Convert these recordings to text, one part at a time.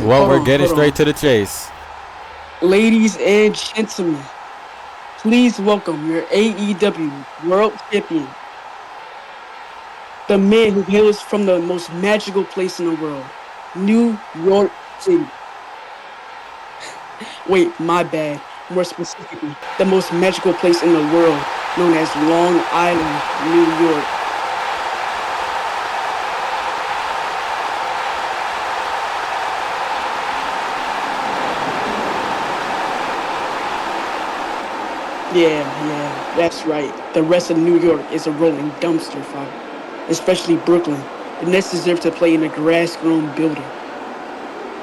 Well, we're getting Hold straight on. to the chase. Ladies and gentlemen, please welcome your AEW World Champion, the man who hails from the most magical place in the world, New York City. Wait, my bad. More specifically, the most magical place in the world, known as Long Island, New York. Yeah, that's right. The rest of New York is a rolling dumpster fire, especially Brooklyn. The Nets deserve to play in a grass-grown building.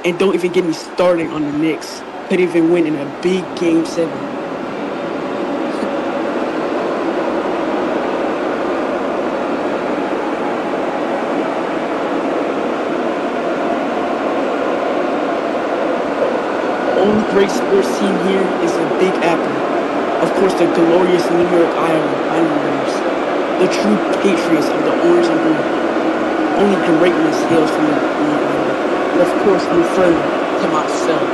And don't even get me started on the Knicks. Could even win in a big game seven. The only great sports team here is the Big Apple. Of course, the glorious New York Islanders, the true patriots of the orange and blue. Only greatness hails from the Long Island. And of course, I'm referring to myself,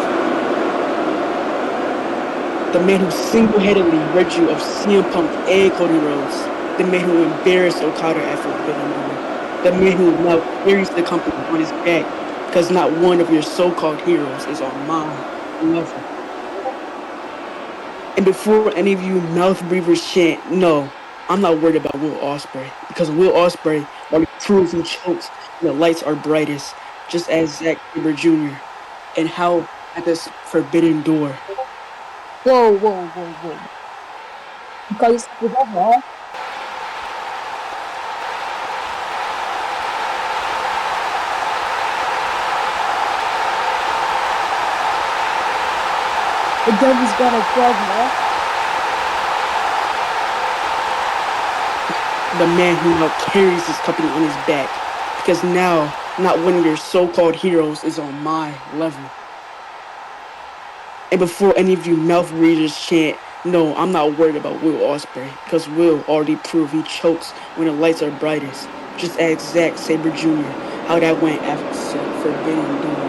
the man who single-handedly rid you of CM Punk and Cody Rhodes, the man who embarrassed Okada at Forbidden Door, the man who now carries the company on his back because not one of your so-called heroes is on my level. And before any of you mouth breathers chant, no, I'm not worried about Will Ospreay because Will Ospreay already proves he chokes when the lights are brightest, just as Zack Sabre Jr. and how at this Forbidden Door. Whoa, whoa, whoa, whoa. You call yourself the devil, huh? The devil's got a club, huh? The man who now carries his company on his back because now not one of your so-called heroes is on my level. And before any of you mouth readers chant, no, I'm not worried about Will Ospreay because Will already proved he chokes when the lights are brightest. Just ask Zack Sabre Jr. how that went after Forbidden Door.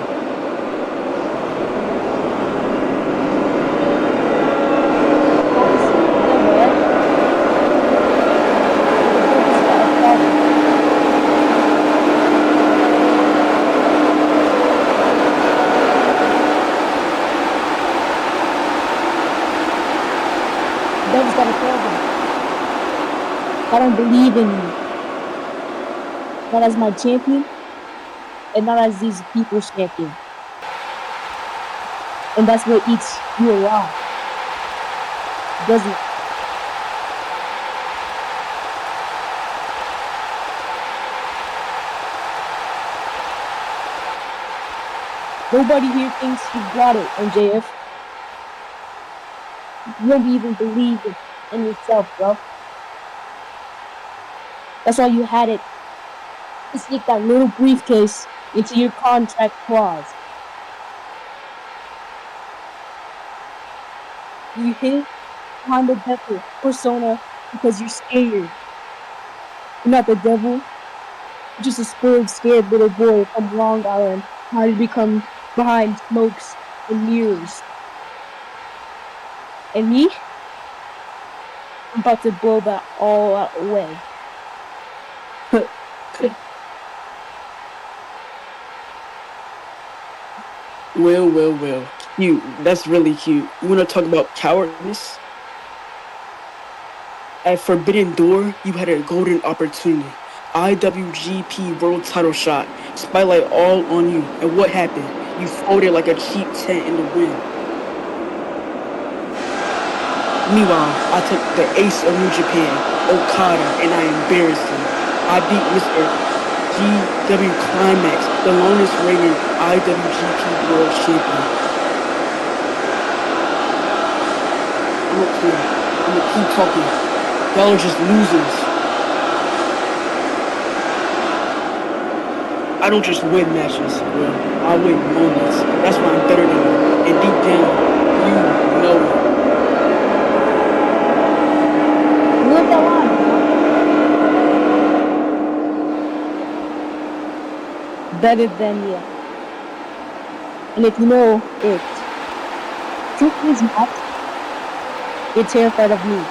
You call yourself the devil, eh? The devil's got a problem. The devil's got a problem. I don't believe in you. Not as my champion, and not as these people's champion. And that's what eats you alive, doesn't it? Nobody here thinks you've got it, MJF. You don't even believe it in yourself, bro. That's why you had it to stick that little briefcase into your contract clause. You hid behind the devil persona because you're scared. You're not the devil. You're just a spoiled, scared little boy from Long Island trying to become behind smokes and mirrors. And me, I'm about to blow that all out away. Well. Cute. That's really cute. You want to talk about cowardice? At Forbidden Door, you had a golden opportunity. IWGP World Title shot, spotlight all on you. And what happened? You folded like a cheap tent in the wind. Meanwhile, I took the ace of New Japan, Okada, and I embarrassed him. I beat Mr. GW Climax, the longest reigning IWGP World Champion. I'm okay. I'm gonna keep talking. Y'all are just losers. I don't just win matches, Will. I win moments. That's why I'm better than you. And deep down, you know it. You live that line, huh? Better than you. And if you know it, truth is, Max, you're terrified of me.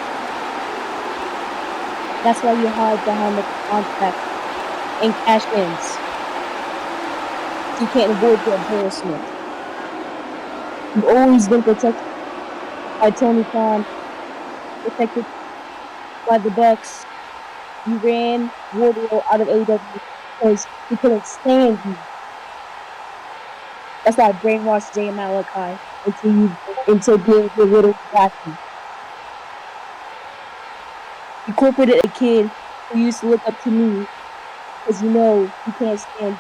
That's why you hide behind the contract and cash ins. You can't avoid the embarrassment. You've always been protected by Tony Khan, protected by the Bucks. You ran Wardlow out of AEW because he couldn't stand you. That's why I brainwashed Jay Malachi into being your little vacuum. You incorporated a kid who used to look up to me because you know you can't stand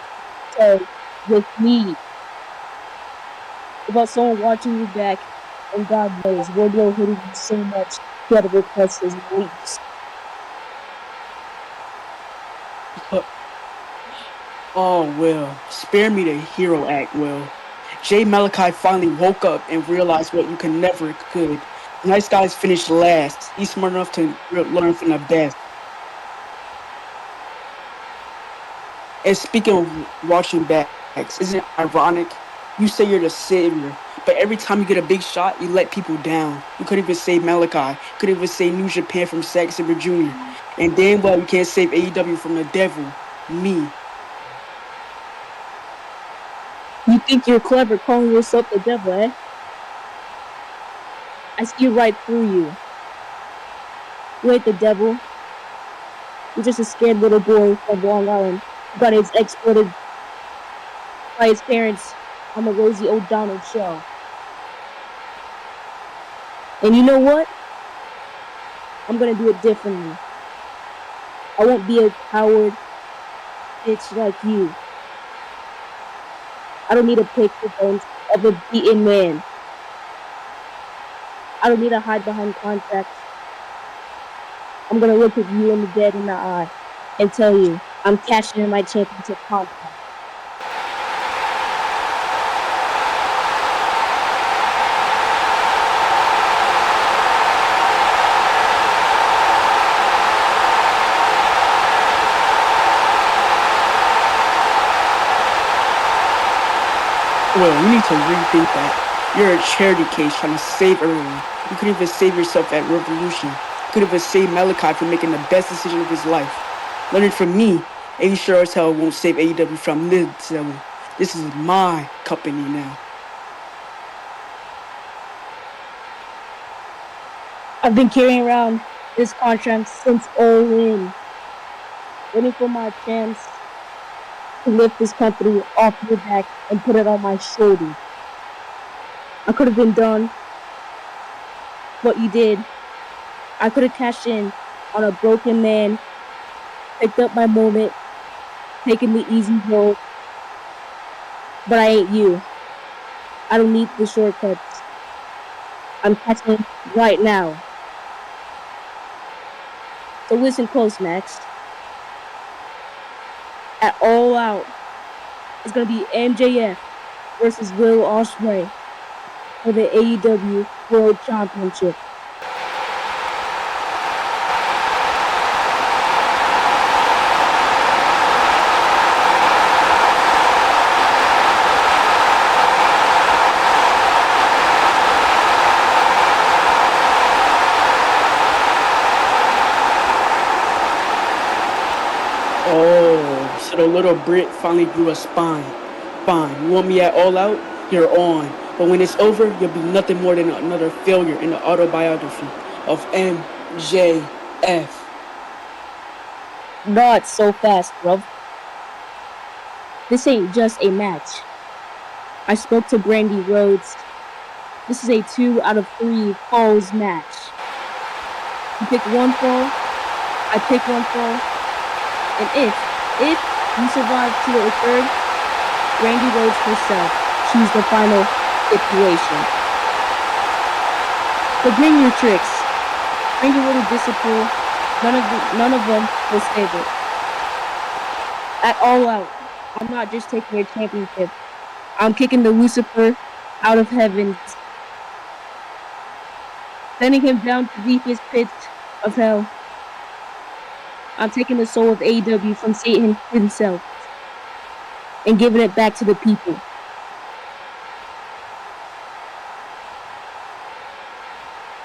toe with me about someone watching you back. And God knows, Wardlow hated you so much he had to request his release. Oh, Will, spare me the hero act, Will. Jay Malachi finally woke up and realized what you can never could. Nice guys finish last. He's smart enough to learn from the best. And speaking of watching backs, isn't it ironic? You say you're the savior, but every time you get a big shot, you let people down. You couldn't even save Malachi. Couldn't even save New Japan from Zack Sabre Jr. And damn well you can't save AEW from the devil, me. You think you're clever calling yourself the devil, eh? I see right through you. You ain't the devil. You're just a scared little boy from Long Island who got his exploited by his parents on the Rosie O'Donnell show. And you know what? I'm gonna do it differently. I won't be a coward bitch like you. I don't need to pick the bones of a beaten man. I don't need to hide behind contracts. I'm gonna look at you in the dead in the eye and tell you I'm cashing in my championship contract. Well, you need to rethink that. You're a charity case trying to save everyone. You couldn't even save yourself at Revolution. You couldn't even save Malachi from making the best decision of his life. Learning from me, and you sure as hell won't save AEW from this devil. This is my company now. I've been carrying around this contract since all in, waiting for my chance to lift this company off your back and put it on my shoulders. I could have been done what you did. I could have cashed in on a broken man, picked up my moment, taken the easy road, but I ain't you. I don't need the shortcuts. I'm cashing right now. So listen close, Max. At All Out, it's gonna be MJF versus Will Ospreay for the AEW World Championship. Oh, so the little Brit finally grew a spine. Fine, you want me at all out? You're on. But when it's over, you'll be nothing more than another failure in the autobiography of MJF. Not so fast, bruv. This ain't just a match. I spoke to Brandy Rhodes. This is a 2 out of 3 falls match. You pick one fall, I pick one fall, and if you survive to the third, Brandy Rhodes herself choose the final stipulation. So bring your tricks. Bring your little discipline. None of them will save it. At All Out, I'm not just taking your championship. I'm kicking the Lucifer out of heaven, sending him down to the deepest pits of hell. I'm taking the soul of AEW from Satan himself and giving it back to the people.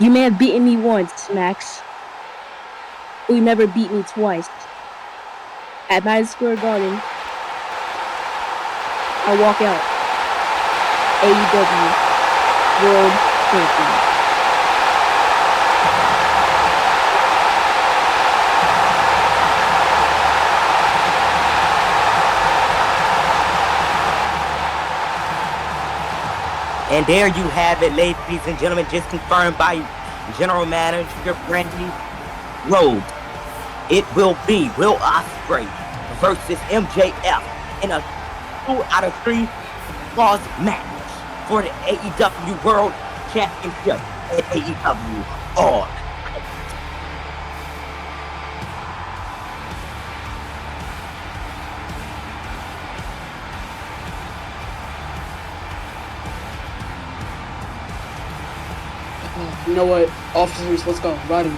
You may have beaten me once, Max, but you never beat me twice. At Madison Square Garden, I walk out. AEW World Champion. And there you have it, ladies and gentlemen, just confirmed by General Manager Brandy Rhodes. It will be Will Ospreay versus MJF in a 2 out of 3 falls match for the AEW World Championship at AEW All. You know what? Officers, let's go. Riding.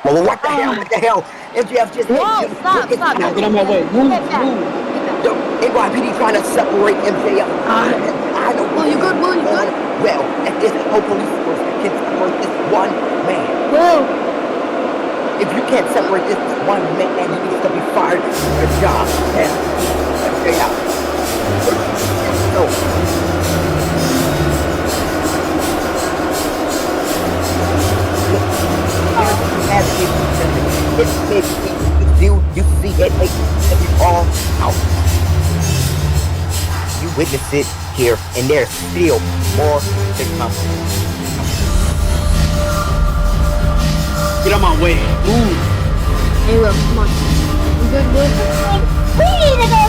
Well, what the hell? What the hell? MJF just Whoa, stop. Now get on my way. Move. NYPD trying to separate MJF. I don't Will, you good? Will, you good? Well, at this no police force can separate this one man. Will. If you can't separate this one man, he needs to be fired from their job. And MJF. You see it, it's all out. You witness it here, and there's still more to come. Get on my way. Move. Hey, Will, come on. You good, Will? We need to